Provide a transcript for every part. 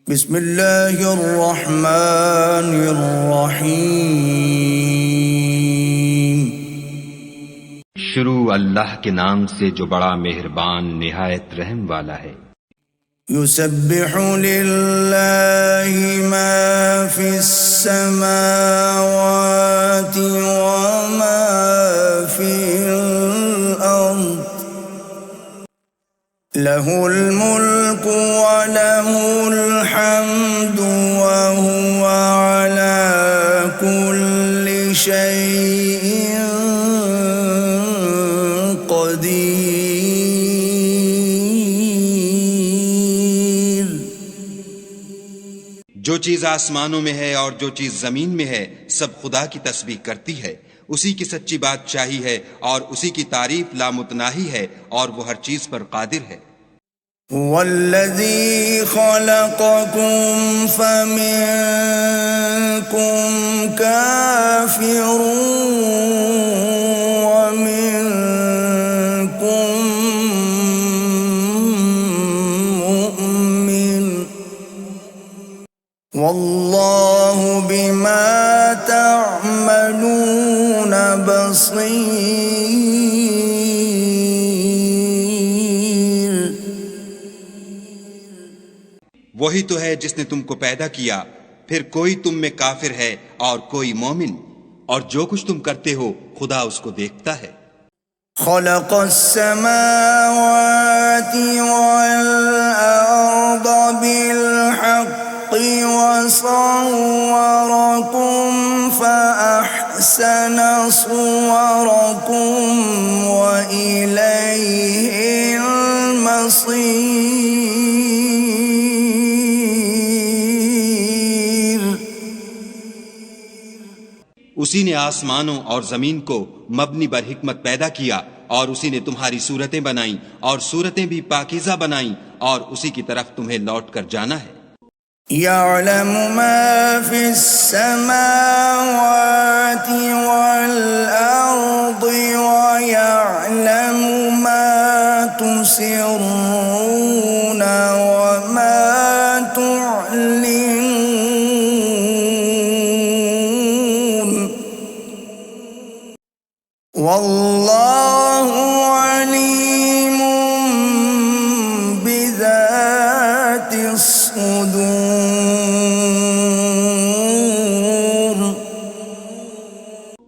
बिस्मिल्लाहिर्रहमानिर्रहीम। शुरू अल्लाह के नाम से जो बड़ा मेहरबान निहायत रहम वाला है। युसब्बिहु लिल्लाहि मा फिस समावाति व मा फिल अर्द लहुल मुल्कु व लहुल हम्दु व हुवा अला कुल्लि शैइन क़दीर। जो चीज आसमानों में है और जो चीज जमीन में है सब खुदा की तस्बीह करती है। उसी की सच्ची बादशाही है और उसी की तारीफ लामुतनाही है और वो हर चीज पर कादिर है। वल्लज़ी खलक़कुम फमिनकुम काफ़िरुन व मिनकुम मुमिन वल्लाहु बिमा तअमलून बसीर। वही तो है जिसने तुमको पैदा किया, फिर कोई तुम में काफिर है और कोई मोमिन, और जो कुछ तुम करते हो खुदा उसको देखता है। खलक़स समावाति वल अर्द बिल हक़्क़ि व सव्वरकुम फ़अहसन सुवरकुम व इलैहिल मसीर। उसी ने आसमानों और जमीन को मबनी बर हिकमत पैदा किया और उसी ने तुम्हारी सूरतें बनाई और सूरतें भी पाकीज़ा बनाई और उसी की तरफ तुम्हें लौट कर जाना है। यअलमु मा फिस समावाति वल अर्दि व यअलमु मा तुसिर्रून व मा तुअलिनून वल्लाहु अलीमुम बिज़ातिस सुदूर।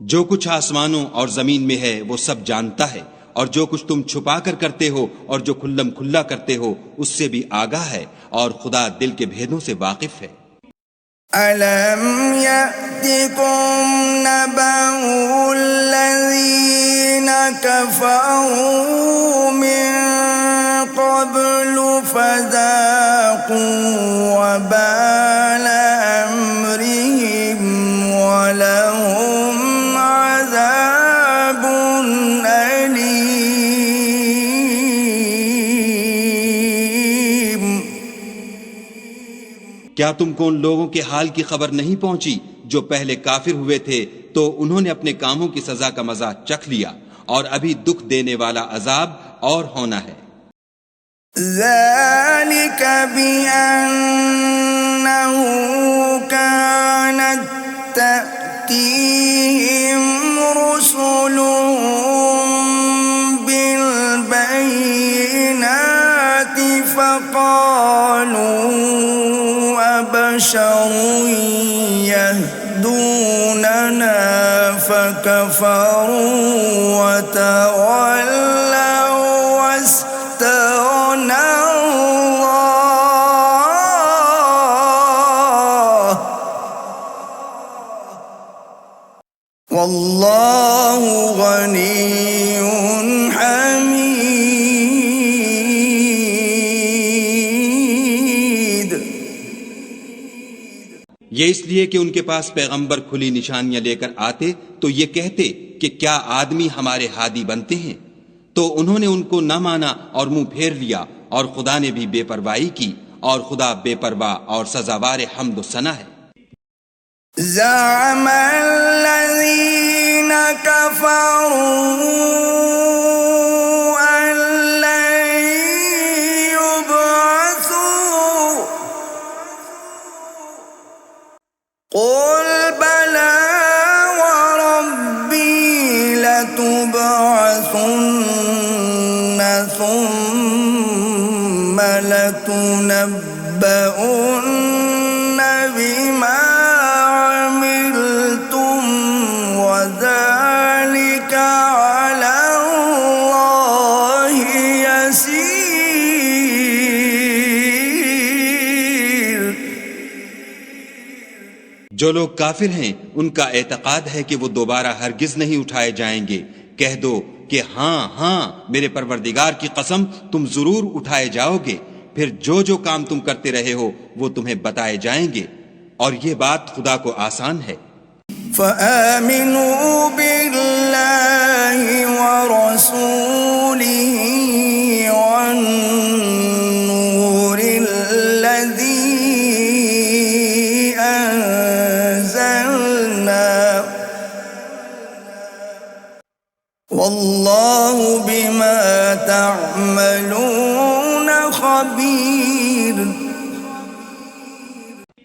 जो कुछ आसमानों और जमीन में है वो सब जानता है, और जो कुछ तुम छुपा कर करते हो और जो खुल्लम खुल्ला करते हो उससे भी आगाह है, और खुदा दिल के भेदों से वाकिफ है। अलम यअतिकुम नबउल्लज़ीना कफ़रू मिन क़ब्लु फ़ज़ाक़ू वबाल अम्रिहिम वलहुम अज़ाबुन अलीम। क्या तुमको उन लोगों के हाल की खबर नहीं पहुंची जो पहले काफिर हुए थे, तो उन्होंने अपने कामों की सजा का मजा चख लिया, और अभी दुख देने वाला अजाब और होना है। ज़ालिक बिअन्नहु कानत तअतीहिम रुसुलुहुम बिलबय्यिनाति फ़क़ालू अबशरुन यहदूनना फ़कफ़रू वतवल्लव वास्तगना अल्लाह वल्लाहु गनियुन हमीद। ये इसलिए कि उनके पास पैगंबर खुली निशानियां लेकर आते तो ये कहते कि क्या आदमी हमारे हादी बनते हैं, तो उन्होंने उनको न माना और मुंह फेर लिया, और खुदा ने भी बेपरवाही की, और खुदा बेपरवाह और सजावार हम्द सना है। ज़अमल्लज़ीन कफ़रू अल्लन युबअसू بما عملتم وذلك على الله يسير। जो लोग काफिर हैं उनका एतकाद है कि वो दोबारा हरगिज नहीं उठाए जाएंगे। कह दो कि हाँ हाँ मेरे परवरदिगार की कसम तुम जरूर उठाए जाओगे, फिर जो जो काम तुम करते रहे हो वो तुम्हें बताए जाएंगे, और ये बात खुदा को आसान है। फ़आमिनू बिल्लाहि व रसूलिही वन्नूरिल लज़ी अंज़लना वल्लाहु बिमा तअमलून खबीर।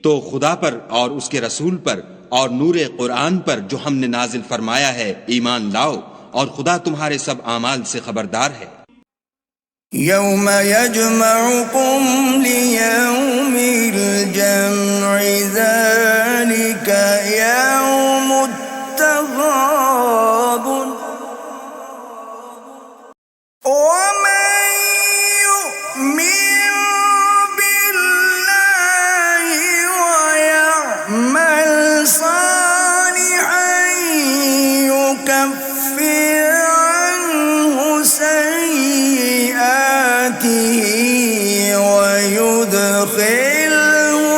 तो खुदा पर और उसके रसूल पर और नूरे कुरान पर जो हमने नाजिल फरमाया है ईमान लाओ, और खुदा तुम्हारे सब आमाल से खबरदार है। यौम यजमउकुम लियौमिल जम्इ ज़ालिका यौमुत तग़ाबुन वमन यु'मिन बिल्लाहि व यअमल सालिहन युकफ्फिर अन्हु सय्यिआतिहि व युदखिलहु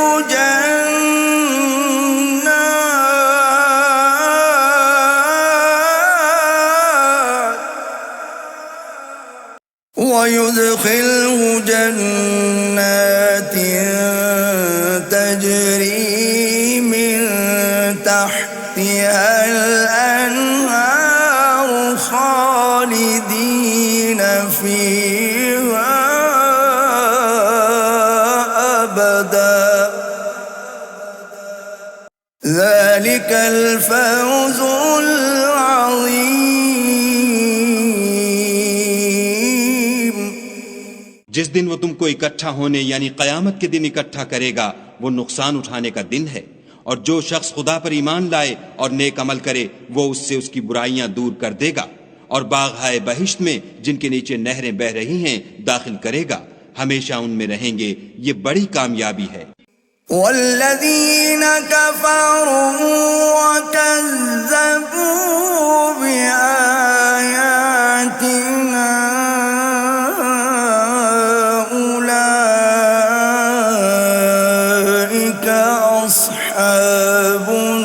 जन्नात तजरी मिन तहतिहल अन्हार खालिदीन फीहा अबदा ज़ालिकल फौज़ुल अज़ीम। जिस दिन वो तुमको इकट्ठा होने यानी कयामत के दिन इकट्ठा करेगा वो नुकसान उठाने का दिन है, और जो शख्स खुदा पर ईमान लाए और नेक अमल करे वो उससे उसकी बुराइयां दूर कर देगा, और बाग़-ए बहिश्त में जिनके नीचे नहरें बह रही हैं दाखिल करेगा, हमेशा उनमें रहेंगे। ये बड़ी कामयाबी है। वल्लज़ीन कफ़रू वकज़्ज़बू बिआयातिना उलाइका अस्हाबुन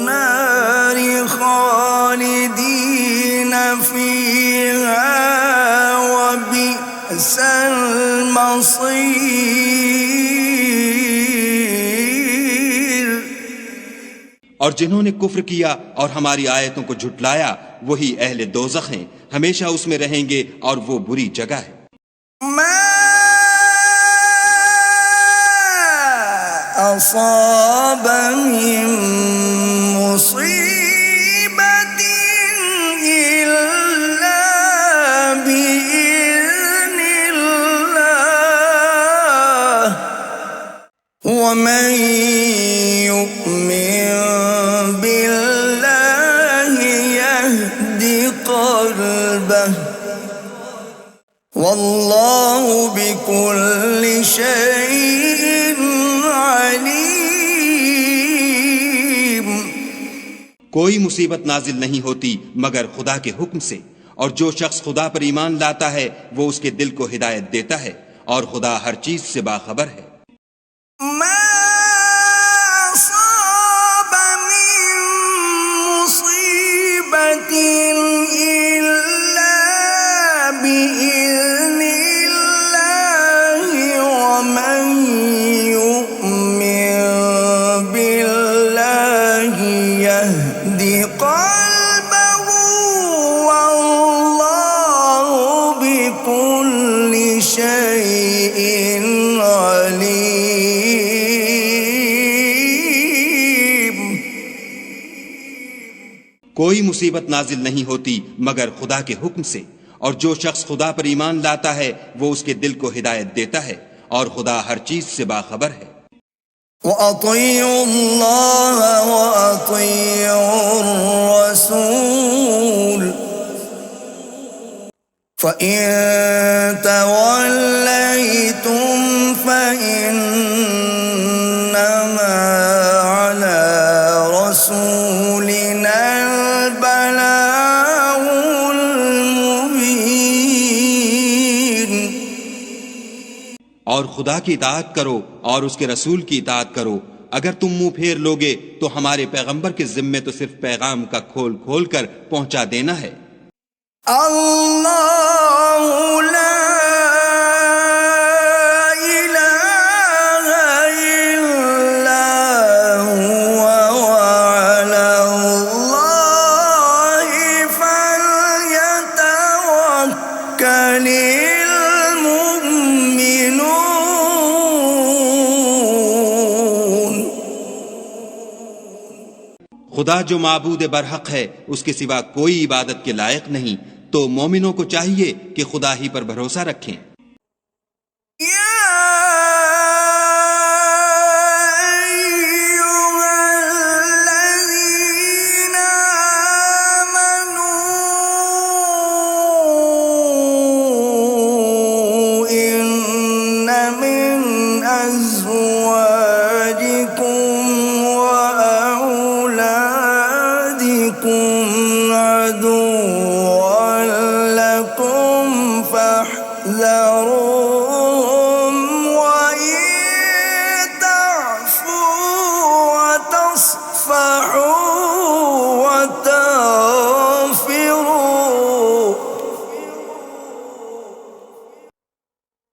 नारि खालिदीन फीहा वबिअसल मसीर। और जिन्होंने कुफ्र किया और हमारी आयतों को झुटलाया वही अहले दोज़ख हैं, हमेशा उसमें रहेंगे और वो बुरी जगह है। मा असाब मिन मुसीबतिन इल्ला बिइज़्निल्लाह वमन यु'मिन बिल्लाहि यहदि क़ल्बहु वल्लाहु बिकुल्लि शैइन अलीम। कोई मुसीबत नाजिल नहीं होती मगर खुदा के हुक्म से, और जो शख्स खुदा पर ईमान लाता है वो उसके दिल को हिदायत देता है, और खुदा हर चीज से बाखबर है। मा असाब मिन मुसीबतिन इल्ला बिइज़्निल्लाहि वमन यु'मिन बिल्लाहि यहदि क़ल्बहु वल्लाहु बिकुल्लि शैइन अलीम। कोई मुसीबत नाजिल नहीं होती मगर खुदा के हुक्म से, और जो शख्स खुदा पर ईमान लाता है वो उसके दिल को हिदायत देता है, और खुदा हर चीज से बाखबर है। وأطيعوا الله وأطيعوا الرسول فإن توليتم فإنما على رسولنا البلاغ المبين। और खुदा की इताअत करो और उसके रसूल की इताअत करो। अगर तुम मुंह फेर लोगे तो हमारे पैगंबर के जिम्मे तो सिर्फ पैगाम का खोल खोल कर पहुंचा देना है। अल्लाहु ला इलाहा इल्ला हुवा वअलल्लाहि फल्यतवक्कलिल मुमिनून। खुदा जो माबूद बरहक है उसके सिवा कोई इबादत के लायक नहीं, तो मोमिनों को चाहिए कि खुदा ही पर भरोसा रखें। فاحذروهم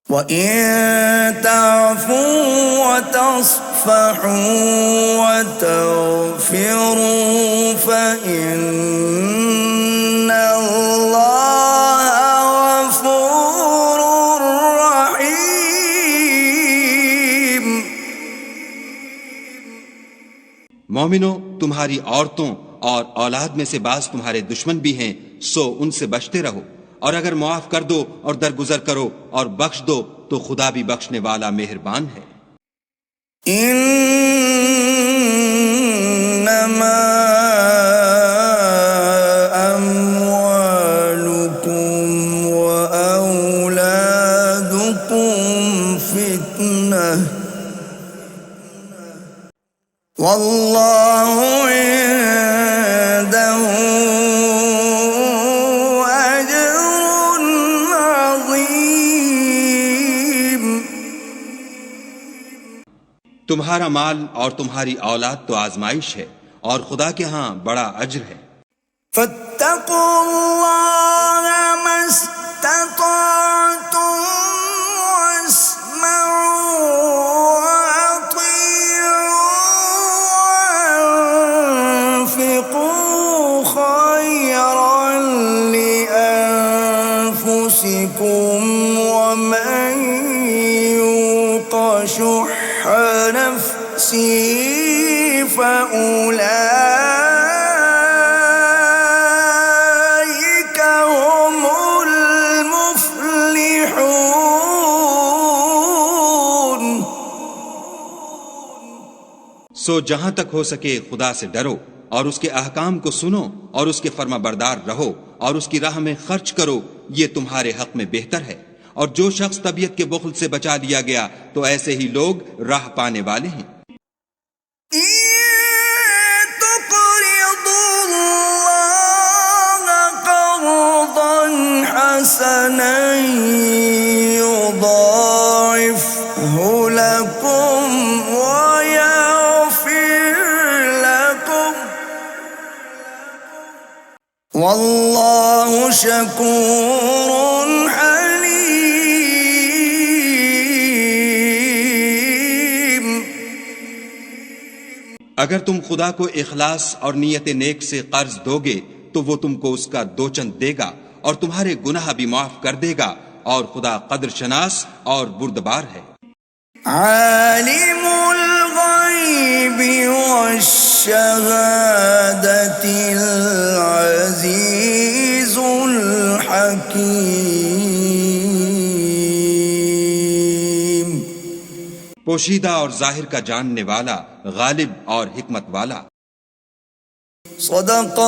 وإن تعفوا وتصفحوا وتغفروا فإن الله غفور رحيم। मोमिनो, तुम्हारी औरतों और औलाद में से बाज तुम्हारे दुश्मन भी हैं, सो उनसे बचते रहो। और अगर मुआफ कर दो और दरगुजर करो और बख्श दो तो खुदा भी बख्शने वाला मेहरबान है। इन्नमा अम्वालुकुम व औलादुकुम फितनह वल्लाहु इंदहु अज्रुन अज़ीम। तुम्हारा माल और तुम्हारी औलाद तो आजमाइश है और खुदा के यहाँ बड़ा अज्र है। फत्तकुल्लाह मस्तताअतुम वस्मऊ वअतीअू वअन्फिqू खैरन लिअन्फुसिकुम वमन युक़ शुह्ह नफ्सिही फअुलाइक हुमुल मुफ्लिहून। सो जहां तक हो सके खुदा से डरो और उसके अहकाम को सुनो और उसके फर्माबरदार रहो और उसकी राह में खर्च करो, ये तुम्हारे हक में बेहतर है। और जो शख्स तबीयत के बुख्ल से बचा लिया गया तो ऐसे ही लोग राह पाने वाले हैं। हसनन युदाइफहु लकुम व यग़फिर लकुम वल्लाहु शकूरुन हलीम। अगर तुम खुदा को इखलास और नियत नेक से कर्ज दोगे तो वो तुमको उसका दोचंद देगा और तुम्हारे गुनाह भी माफ कर देगा, और खुदा कद्र शनास और बुर्दबार है। आलिमुल गैबि वश्शहादतिल अज़ीज़ुल हकीम। पोशीदा और जाहिर का जानने वाला, गालिब और हिकमत वाला। सदक़ल्लाहु